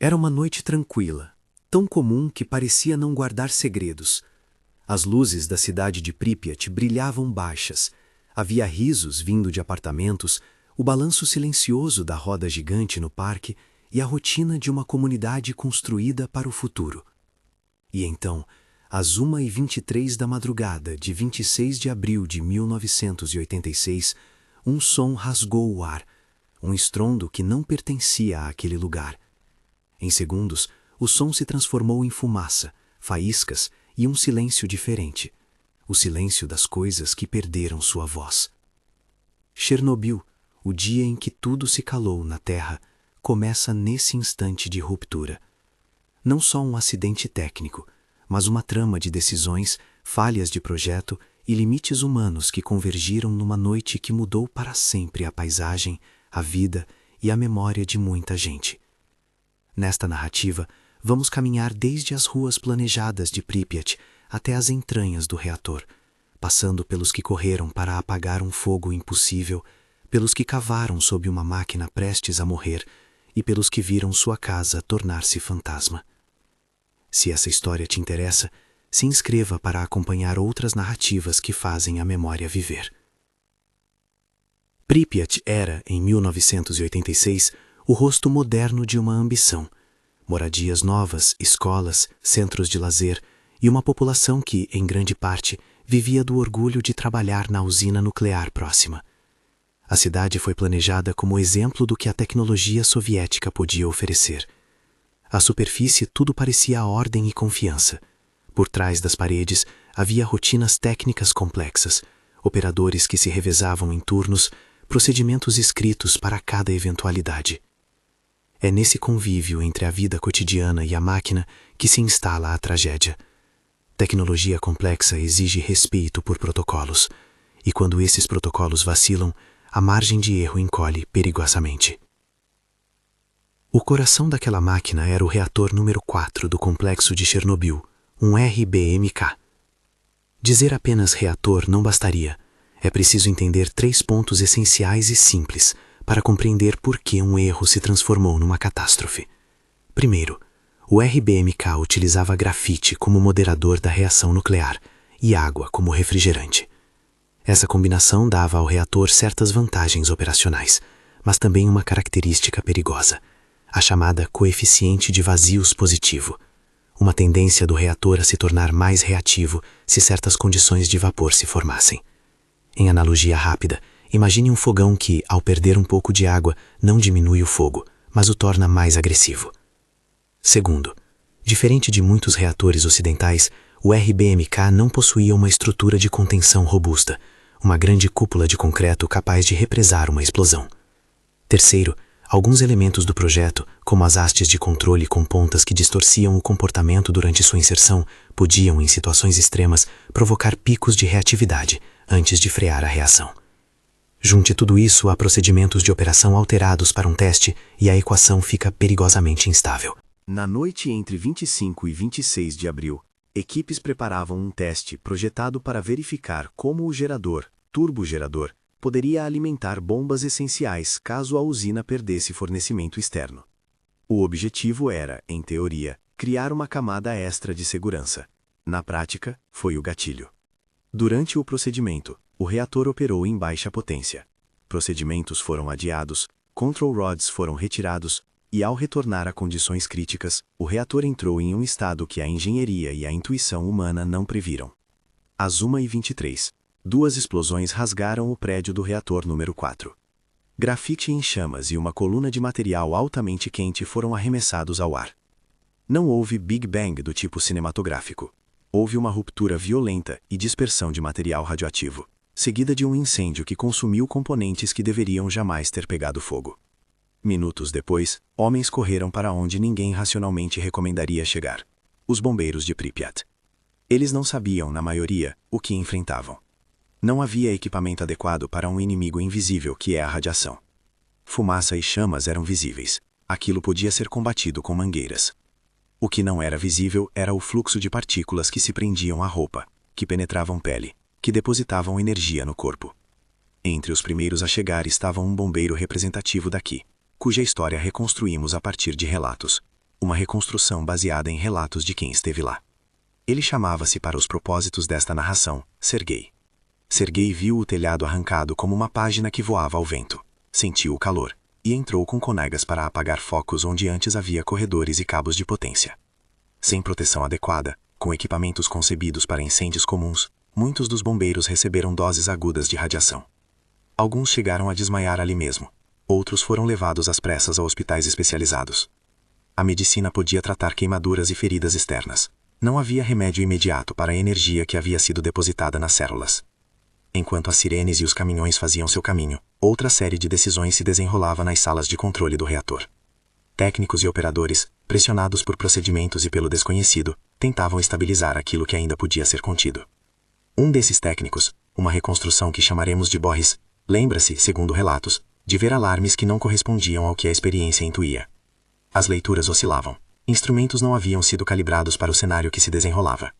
Era uma noite tranquila, tão comum que parecia não guardar segredos. As luzes da cidade de Pripyat brilhavam baixas. Havia risos vindo de apartamentos, o balanço silencioso da roda gigante no parque e a rotina de uma comunidade construída para o futuro. E então, às 1h23 da madrugada de 26 de abril de 1986, um som rasgou o ar, um estrondo que não pertencia àquele lugar. Em segundos, o som se transformou em fumaça, faíscas e um silêncio diferente. O silêncio das coisas que perderam sua voz. Chernobyl, o dia em que tudo se calou na Terra, começa nesse instante de ruptura. Não só um acidente técnico, mas uma trama de decisões, falhas de projeto e limites humanos que convergiram numa noite que mudou para sempre a paisagem, a vida e a memória de muita gente. Nesta narrativa, vamos caminhar desde as ruas planejadas de Pripyat até as entranhas do reator, passando pelos que correram para apagar um fogo impossível, pelos que cavaram sob uma máquina prestes a morrer e pelos que viram sua casa tornar-se fantasma. Se essa história te interessa, se inscreva para acompanhar outras narrativas que fazem a memória viver. Pripyat era, em 1986, o rosto moderno de uma ambição. Moradias novas, escolas, centros de lazer e uma população que, em grande parte, vivia do orgulho de trabalhar na usina nuclear próxima. A cidade foi planejada como exemplo do que a tecnologia soviética podia oferecer. À superfície tudo parecia ordem e confiança. Por trás das paredes havia rotinas técnicas complexas, operadores que se revezavam em turnos, procedimentos escritos para cada eventualidade. É nesse convívio entre a vida cotidiana e a máquina que se instala a tragédia. Tecnologia complexa exige respeito por protocolos, e quando esses protocolos vacilam, a margem de erro encolhe perigosamente. O coração daquela máquina era o reator número 4 do complexo de Chernobyl, um RBMK. Dizer apenas reator não bastaria. É preciso entender 3 pontos essenciais e simples para compreender por que um erro se transformou numa catástrofe. Primeiro, o RBMK utilizava grafite como moderador da reação nuclear e água como refrigerante. Essa combinação dava ao reator certas vantagens operacionais, mas também uma característica perigosa, a chamada coeficiente de vazios positivo, uma tendência do reator a se tornar mais reativo se certas condições de vapor se formassem. Em analogia rápida, imagine um fogão que, ao perder um pouco de água, não diminui o fogo, mas o torna mais agressivo. Segundo, diferente de muitos reatores ocidentais, o RBMK não possuía uma estrutura de contenção robusta, uma grande cúpula de concreto capaz de represar uma explosão. Terceiro, alguns elementos do projeto, como as hastes de controle com pontas que distorciam o comportamento durante sua inserção, podiam, em situações extremas, provocar picos de reatividade antes de frear a reação. Junte tudo isso a procedimentos de operação alterados para um teste e a equação fica perigosamente instável. Na noite entre 25 e 26 de abril, equipes preparavam um teste projetado para verificar como o gerador, turbogerador, poderia alimentar bombas essenciais caso a usina perdesse fornecimento externo. O objetivo era, em teoria, criar uma camada extra de segurança. Na prática, foi o gatilho. Durante o procedimento, o reator operou em baixa potência. Procedimentos foram adiados, control rods foram retirados, e ao retornar a condições críticas, o reator entrou em um estado que a engenharia e a intuição humana não previram. Às 1h23, 2 explosões rasgaram o prédio do reator número 4. Grafite em chamas e uma coluna de material altamente quente foram arremessados ao ar. Não houve Big Bang do tipo cinematográfico. Houve uma ruptura violenta e dispersão de material radioativo, seguida de um incêndio que consumiu componentes que deveriam jamais ter pegado fogo. Minutos depois, homens correram para onde ninguém racionalmente recomendaria chegar: os bombeiros de Pripyat. Eles não sabiam, na maioria, o que enfrentavam. Não havia equipamento adequado para um inimigo invisível que é a radiação. Fumaça e chamas eram visíveis. Aquilo podia ser combatido com mangueiras. O que não era visível era o fluxo de partículas que se prendiam à roupa, que penetravam pele, que depositavam energia no corpo. Entre os primeiros a chegar estava um bombeiro representativo daqui, cuja história reconstruímos a partir de relatos. uma reconstrução baseada em relatos de quem esteve lá. Ele chamava-se para os propósitos desta narração Sergei. Sergei viu o telhado arrancado como uma página que voava ao vento, sentiu o calor e entrou com conegas para apagar focos onde antes havia corredores e cabos de potência. Sem proteção adequada, com equipamentos concebidos para incêndios comuns, muitos dos bombeiros receberam doses agudas de radiação. Alguns chegaram a desmaiar ali mesmo, outros foram levados às pressas a hospitais especializados. A medicina podia tratar queimaduras e feridas externas. Não havia remédio imediato para a energia que havia sido depositada nas células. Enquanto as sirenes e os caminhões faziam seu caminho, outra série de decisões se desenrolava nas salas de controle do reator. Técnicos e operadores, pressionados por procedimentos e pelo desconhecido, tentavam estabilizar aquilo que ainda podia ser contido. Um desses técnicos, uma reconstrução que chamaremos de Boris, lembra-se, segundo relatos, de ver alarmes que não correspondiam ao que a experiência intuía. As leituras oscilavam. Instrumentos não haviam sido calibrados para o cenário que se desenrolava.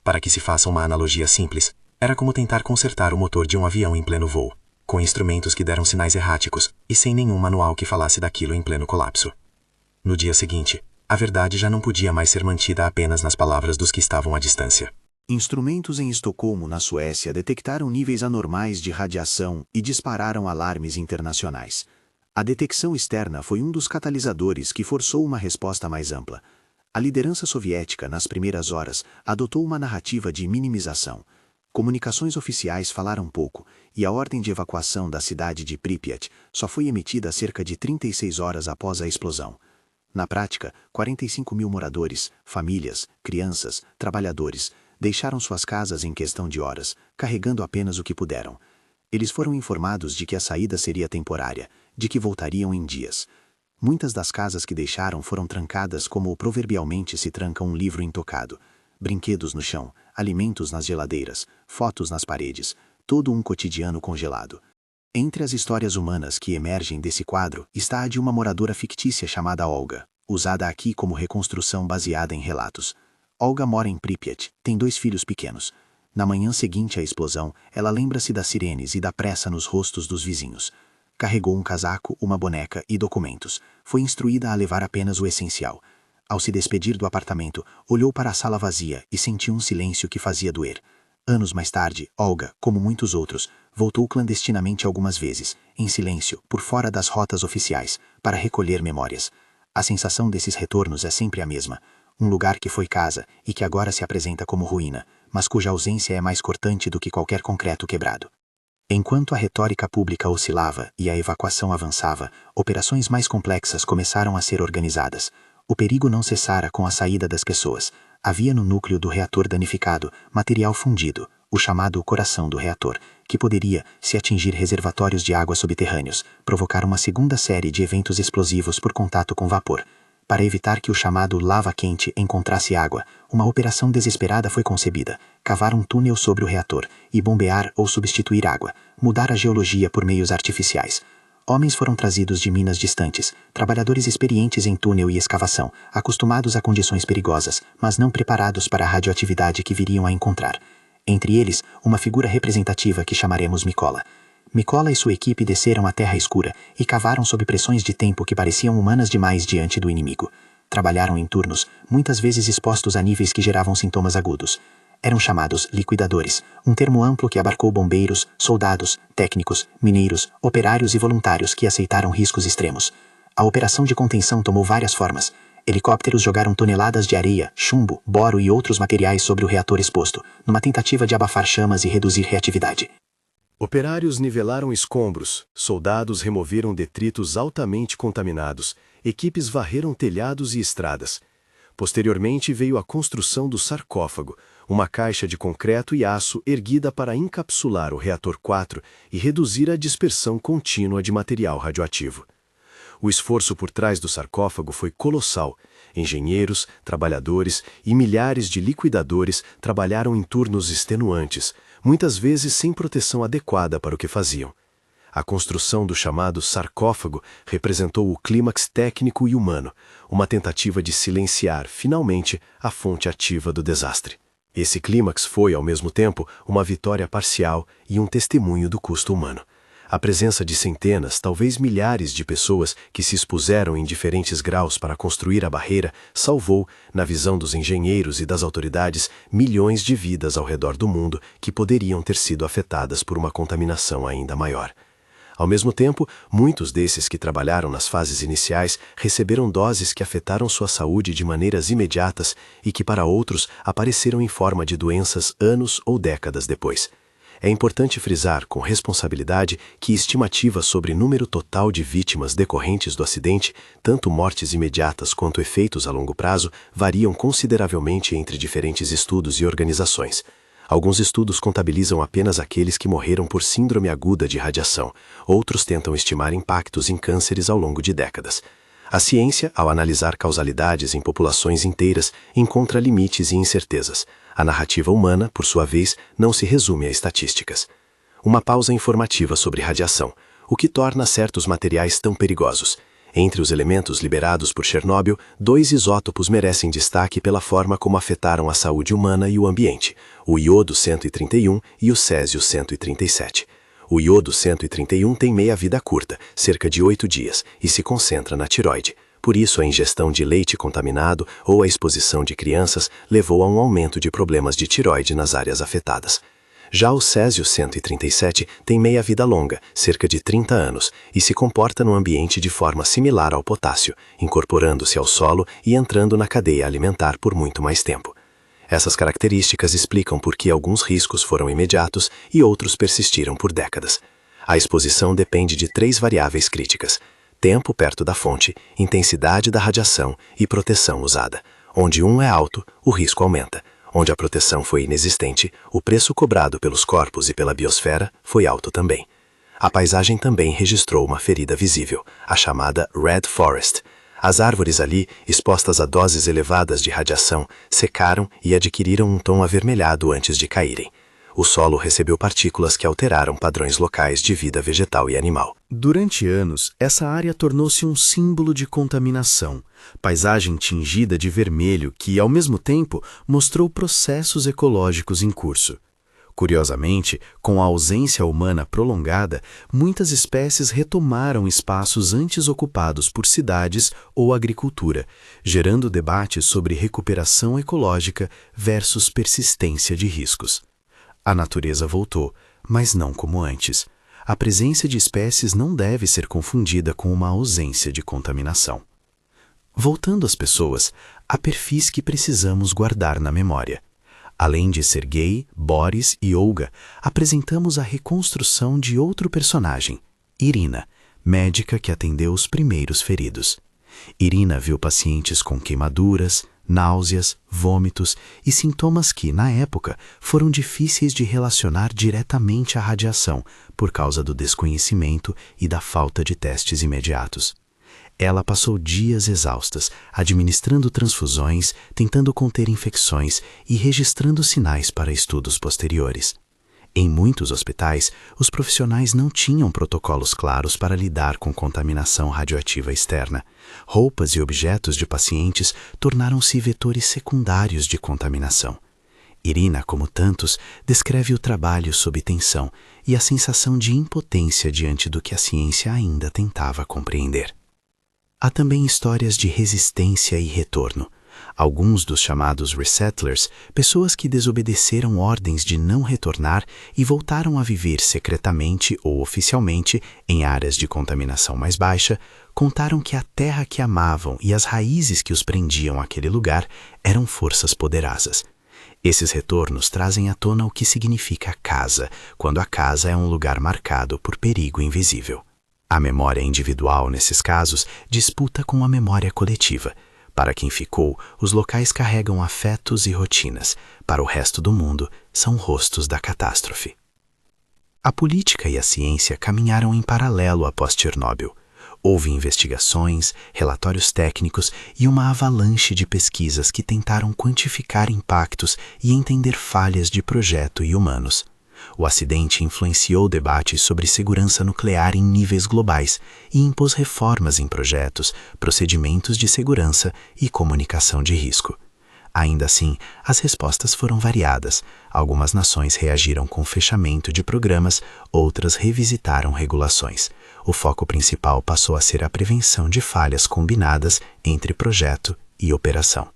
Para que se faça uma analogia simples, era como tentar consertar o motor de um avião em pleno voo, com instrumentos que deram sinais erráticos e sem nenhum manual que falasse daquilo em pleno colapso. No dia seguinte, a verdade já não podia mais ser mantida apenas nas palavras dos que estavam à distância. Instrumentos em Estocolmo, na Suécia, detectaram níveis anormais de radiação e dispararam alarmes internacionais. A detecção externa foi um dos catalisadores que forçou uma resposta mais ampla. A liderança soviética, nas primeiras horas, adotou uma narrativa de minimização. Comunicações oficiais falaram pouco, e a ordem de evacuação da cidade de Pripyat só foi emitida cerca de 36 horas após a explosão. Na prática, 45 mil moradores, famílias, crianças, trabalhadores, deixaram suas casas em questão de horas, carregando apenas o que puderam. Eles foram informados de que a saída seria temporária, de que voltariam em dias. Muitas das casas que deixaram foram trancadas como proverbialmente se tranca um livro intocado. Brinquedos no chão, alimentos nas geladeiras, fotos nas paredes, todo um cotidiano congelado. Entre as histórias humanas que emergem desse quadro está a de uma moradora fictícia chamada Olga, usada aqui como reconstrução baseada em relatos. Olga mora em Pripyat, tem 2 filhos pequenos. Na manhã seguinte à explosão, ela lembra-se das sirenes e da pressa nos rostos dos vizinhos. Carregou um casaco, uma boneca e documentos. Foi instruída a levar apenas o essencial. Ao se despedir do apartamento, olhou para a sala vazia e sentiu um silêncio que fazia doer. Anos mais tarde, Olga, como muitos outros, voltou clandestinamente algumas vezes, em silêncio, por fora das rotas oficiais, para recolher memórias. A sensação desses retornos é sempre a mesma. Um lugar que foi casa e que agora se apresenta como ruína, mas cuja ausência é mais cortante do que qualquer concreto quebrado. Enquanto a retórica pública oscilava e a evacuação avançava, operações mais complexas começaram a ser organizadas. O perigo não cessara com a saída das pessoas. Havia no núcleo do reator danificado material fundido, o chamado coração do reator, que poderia, se atingir reservatórios de água subterrâneos, provocar uma segunda série de eventos explosivos por contato com vapor. Para evitar que o chamado lava quente encontrasse água, uma operação desesperada foi concebida: cavar um túnel sobre o reator e bombear ou substituir água, mudar a geologia por meios artificiais. Homens foram trazidos de minas distantes, trabalhadores experientes em túnel e escavação, acostumados a condições perigosas, mas não preparados para a radioatividade que viriam a encontrar. Entre eles, uma figura representativa que chamaremos Mikola. Mikola e sua equipe desceram à terra escura e cavaram sob pressões de tempo que pareciam humanas demais diante do inimigo. Trabalharam em turnos, muitas vezes expostos a níveis que geravam sintomas agudos. Eram chamados liquidadores, um termo amplo que abarcou bombeiros, soldados, técnicos, mineiros, operários e voluntários que aceitaram riscos extremos. A operação de contenção tomou várias formas. Helicópteros jogaram toneladas de areia, chumbo, boro e outros materiais sobre o reator exposto, numa tentativa de abafar chamas e reduzir reatividade. Operários nivelaram escombros, soldados removeram detritos altamente contaminados, equipes varreram telhados e estradas. Posteriormente veio a construção do sarcófago, uma caixa de concreto e aço erguida para encapsular o reator 4 e reduzir a dispersão contínua de material radioativo. O esforço por trás do sarcófago foi colossal. Engenheiros, trabalhadores e milhares de liquidadores trabalharam em turnos extenuantes, muitas vezes sem proteção adequada para o que faziam. A construção do chamado sarcófago representou o clímax técnico e humano, uma tentativa de silenciar, finalmente, a fonte ativa do desastre. Esse clímax foi, ao mesmo tempo, uma vitória parcial e um testemunho do custo humano. A presença de centenas, talvez milhares de pessoas que se expuseram em diferentes graus para construir a barreira salvou, na visão dos engenheiros e das autoridades, milhões de vidas ao redor do mundo que poderiam ter sido afetadas por uma contaminação ainda maior. Ao mesmo tempo, muitos desses que trabalharam nas fases iniciais receberam doses que afetaram sua saúde de maneiras imediatas e que para outros apareceram em forma de doenças anos ou décadas depois. É importante frisar com responsabilidade que estimativas sobre número total de vítimas decorrentes do acidente, tanto mortes imediatas quanto efeitos a longo prazo, variam consideravelmente entre diferentes estudos e organizações. Alguns estudos contabilizam apenas aqueles que morreram por síndrome aguda de radiação, outros tentam estimar impactos em cânceres ao longo de décadas. A ciência, ao analisar causalidades em populações inteiras, encontra limites e incertezas. A narrativa humana, por sua vez, não se resume a estatísticas. Uma pausa informativa sobre radiação, o que torna certos materiais tão perigosos. Entre os elementos liberados por Chernobyl, 2 isótopos merecem destaque pela forma como afetaram a saúde humana e o ambiente: o iodo-131 e o césio-137. O iodo-131 tem meia-vida curta, cerca de 8 dias, e se concentra na tireoide. Por isso, a ingestão de leite contaminado ou a exposição de crianças levou a um aumento de problemas de tireoide nas áreas afetadas. Já o césio-137 tem meia-vida longa, cerca de 30 anos, e se comporta no ambiente de forma similar ao potássio, incorporando-se ao solo e entrando na cadeia alimentar por muito mais tempo. Essas características explicam por que alguns riscos foram imediatos e outros persistiram por décadas. A exposição depende de 3 variáveis críticas: tempo perto da fonte, intensidade da radiação e proteção usada. Onde um é alto, o risco aumenta. Onde a proteção foi inexistente, o preço cobrado pelos corpos e pela biosfera foi alto também. A paisagem também registrou uma ferida visível, a chamada Red Forest. As árvores ali, expostas a doses elevadas de radiação, secaram e adquiriram um tom avermelhado antes de caírem. O solo recebeu partículas que alteraram padrões locais de vida vegetal e animal. Durante anos, essa área tornou-se um símbolo de contaminação, paisagem tingida de vermelho que, ao mesmo tempo, mostrou processos ecológicos em curso. Curiosamente, com a ausência humana prolongada, muitas espécies retomaram espaços antes ocupados por cidades ou agricultura, gerando debates sobre recuperação ecológica versus persistência de riscos. A natureza voltou, mas não como antes. A presença de espécies não deve ser confundida com uma ausência de contaminação. Voltando às pessoas, há perfis que precisamos guardar na memória. Além de Sergei, Boris e Olga, apresentamos a reconstrução de outro personagem, Irina, médica que atendeu os primeiros feridos. Irina viu pacientes com queimaduras, náuseas, vômitos e sintomas que, na época, foram difíceis de relacionar diretamente à radiação por causa do desconhecimento e da falta de testes imediatos. Ela passou dias exaustas, administrando transfusões, tentando conter infecções e registrando sinais para estudos posteriores. Em muitos hospitais, os profissionais não tinham protocolos claros para lidar com contaminação radioativa externa. Roupas e objetos de pacientes tornaram-se vetores secundários de contaminação. Irina, como tantos, descreve o trabalho sob tensão e a sensação de impotência diante do que a ciência ainda tentava compreender. Há também histórias de resistência e retorno. Alguns dos chamados resettlers, pessoas que desobedeceram ordens de não retornar e voltaram a viver secretamente ou oficialmente em áreas de contaminação mais baixa, contaram que a terra que amavam e as raízes que os prendiam àquele lugar eram forças poderosas. Esses retornos trazem à tona o que significa casa, quando a casa é um lugar marcado por perigo invisível. A memória individual, nesses casos, disputa com a memória coletiva. Para quem ficou, os locais carregam afetos e rotinas. Para o resto do mundo, são rostos da catástrofe. A política e a ciência caminharam em paralelo após Chernobyl. Houve investigações, relatórios técnicos e uma avalanche de pesquisas que tentaram quantificar impactos e entender falhas de projeto e humanos. O acidente influenciou debates sobre segurança nuclear em níveis globais e impôs reformas em projetos, procedimentos de segurança e comunicação de risco. Ainda assim, as respostas foram variadas. Algumas nações reagiram com fechamento de programas, outras revisitaram regulações. O foco principal passou a ser a prevenção de falhas combinadas entre projeto e operação.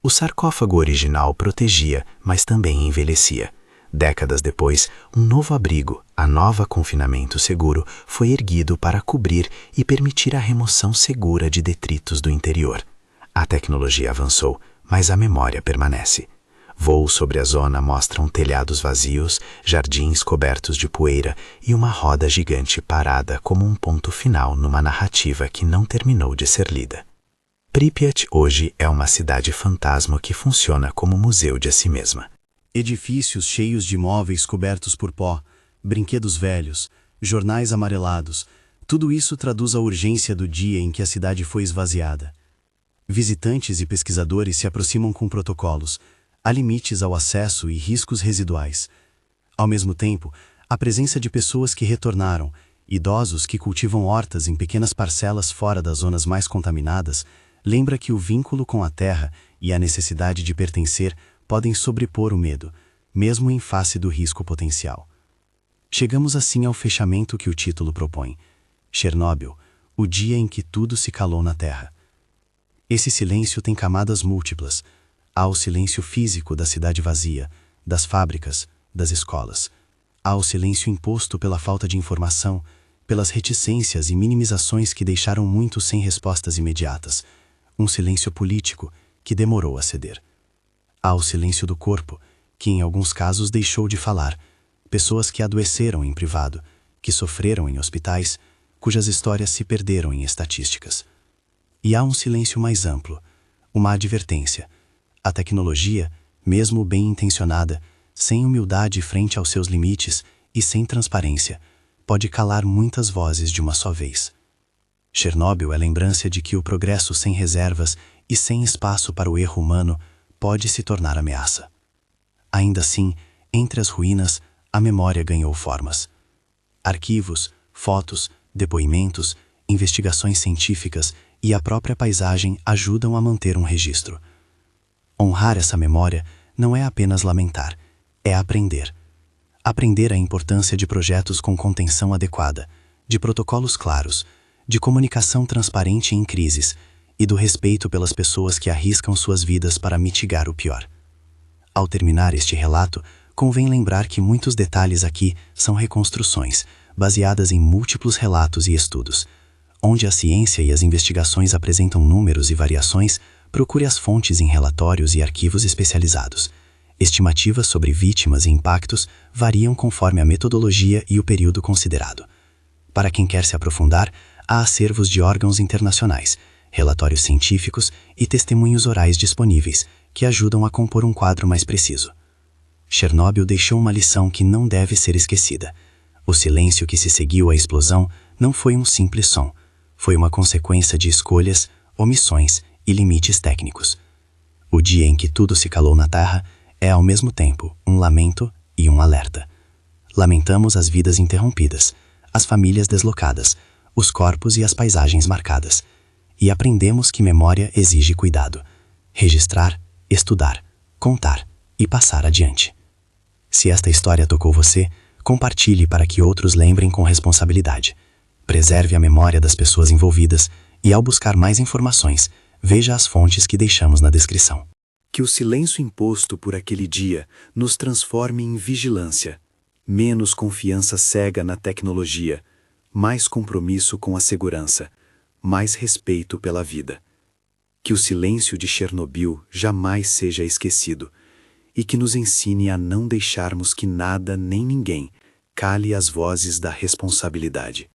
O sarcófago original protegia, mas também envelhecia. Décadas depois, um novo abrigo, a Nova Confinamento Seguro, foi erguido para cobrir e permitir a remoção segura de detritos do interior. A tecnologia avançou, mas a memória permanece. Voos sobre a zona mostram telhados vazios, jardins cobertos de poeira e uma roda gigante parada como um ponto final numa narrativa que não terminou de ser lida. Pripyat hoje é uma cidade fantasma que funciona como museu de si mesma. Edifícios cheios de móveis cobertos por pó, brinquedos velhos, jornais amarelados, tudo isso traduz a urgência do dia em que a cidade foi esvaziada. Visitantes e pesquisadores se aproximam com protocolos, há limites ao acesso e riscos residuais. Ao mesmo tempo, a presença de pessoas que retornaram, idosos que cultivam hortas em pequenas parcelas fora das zonas mais contaminadas, lembra que o vínculo com a terra e a necessidade de pertencer podem sobrepor o medo, mesmo em face do risco potencial. Chegamos assim ao fechamento que o título propõe: Chernobyl, o dia em que tudo se calou na Terra. Esse silêncio tem camadas múltiplas. Há o silêncio físico da cidade vazia, das fábricas, das escolas. Há o silêncio imposto pela falta de informação, pelas reticências e minimizações que deixaram muitos sem respostas imediatas. Um silêncio político que demorou a ceder. Há o silêncio do corpo, que em alguns casos deixou de falar. Pessoas que adoeceram em privado, que sofreram em hospitais, cujas histórias se perderam em estatísticas. E há um silêncio mais amplo, uma advertência. A tecnologia, mesmo bem intencionada, sem humildade frente aos seus limites e sem transparência, pode calar muitas vozes de uma só vez. Chernobyl é lembrança de que o progresso sem reservas e sem espaço para o erro humano pode se tornar ameaça. Ainda assim, entre as ruínas, a memória ganhou formas. Arquivos, fotos, depoimentos, investigações científicas e a própria paisagem ajudam a manter um registro. Honrar essa memória não é apenas lamentar, é aprender. Aprender a importância de projetos com contenção adequada, de protocolos claros, de comunicação transparente em crises e do respeito pelas pessoas que arriscam suas vidas para mitigar o pior. Ao terminar este relato, convém lembrar que muitos detalhes aqui são reconstruções, baseadas em múltiplos relatos e estudos. Onde a ciência e as investigações apresentam números e variações, procure as fontes em relatórios e arquivos especializados. Estimativas sobre vítimas e impactos variam conforme a metodologia e o período considerado. Para quem quer se aprofundar, há acervos de órgãos internacionais, relatórios científicos e testemunhos orais disponíveis, que ajudam a compor um quadro mais preciso. Chernobyl deixou uma lição que não deve ser esquecida. O silêncio que se seguiu à explosão não foi um simples som, foi uma consequência de escolhas, omissões e limites técnicos. O dia em que tudo se calou na Terra é ao mesmo tempo um lamento e um alerta. Lamentamos as vidas interrompidas, as famílias deslocadas, os corpos e as paisagens marcadas. E aprendemos que memória exige cuidado. Registrar, estudar, contar e passar adiante. Se esta história tocou você, compartilhe para que outros lembrem com responsabilidade. Preserve a memória das pessoas envolvidas e, ao buscar mais informações, veja as fontes que deixamos na descrição. Que o silêncio imposto por aquele dia nos transforme em vigilância. Menos confiança cega na tecnologia, mais compromisso com a segurança, mais respeito pela vida. Que o silêncio de Chernobyl jamais seja esquecido e que nos ensine a não deixarmos que nada nem ninguém cale as vozes da responsabilidade.